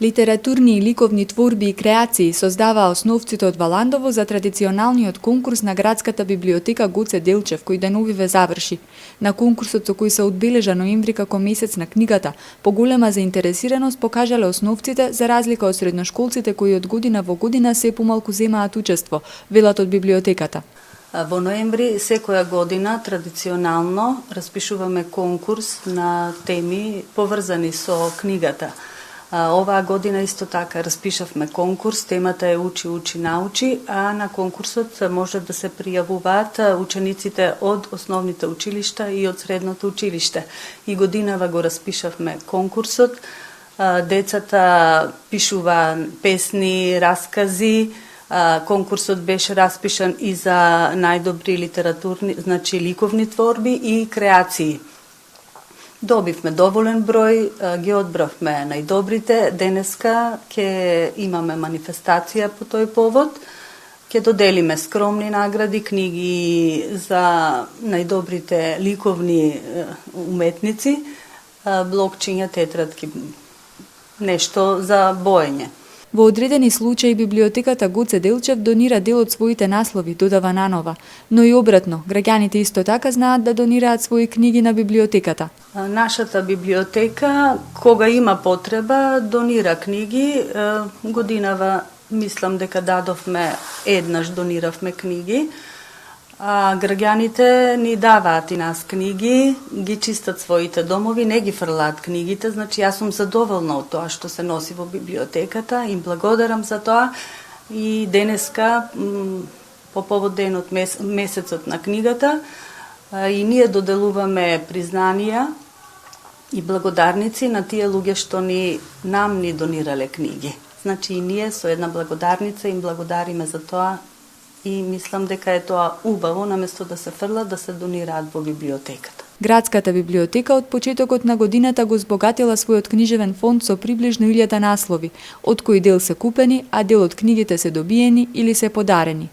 Литературни и ликовни творби и креации создаваа основците од Валандово за традиционалниот конкурс на градската библиотека Гоце Делчев, кој деновиве заврши. На конкурсот со кој се одбележа ноември како месец на книгата, поголема заинтересираност покажале основците за разлика од средношколците кои од година во година се помалку земаат учество, велат од библиотеката. Во ноември секоја година традиционално распишуваме конкурс на теми поврзани со книгата. Оваа година исто така распишавме конкурс, темата е Учи, научи, а на конкурсот може да се пријавуваат учениците од основните училишта и од средното училиште. И годинава го распишавме конкурсот, децата пишува песни, раскази, конкурсот беше распишан и за најдобри литературни, значи ликовни творби и креации. Добивме доволен број, ги одбравме најдобрите. Денеска ќе имаме манифестација по тој повод. Ќе доделиме скромни награди, книги за најдобрите ликовни уметници, блокчиња, тетрадки, нешто за боење. Во одредени случаи библиотеката Гоце Делчев донира дел од своите наслови, додава нанова, но и обратно, граѓаните исто така знаат да донираат своји книги на библиотеката. Нашата библиотека, кога има потреба, донира книги. Годинава, мислам дека дадовме, еднаш дониравме книги. Граѓаните ни даваат и нас книги, ги чистат своите домови, не ги фрлаат книгите, значи јас сум задоволна од тоа што се носи во библиотеката, им благодарам за тоа и денеска по повод денот месецот на книгата и ние доделуваме признанија и благодарници на тие луѓе што нам ни донирале книги. Значи и ние со една благодарница им благодариме за тоа и мислам дека е тоа убаво, наместо да се фрлат, да се донираат во библиотеката. Градската библиотека од почетокот на годината го збогатила својот книжевен фонд со приближно 1000 наслови, од кои дел се купени, а дел од книгите се добиени или се подарени.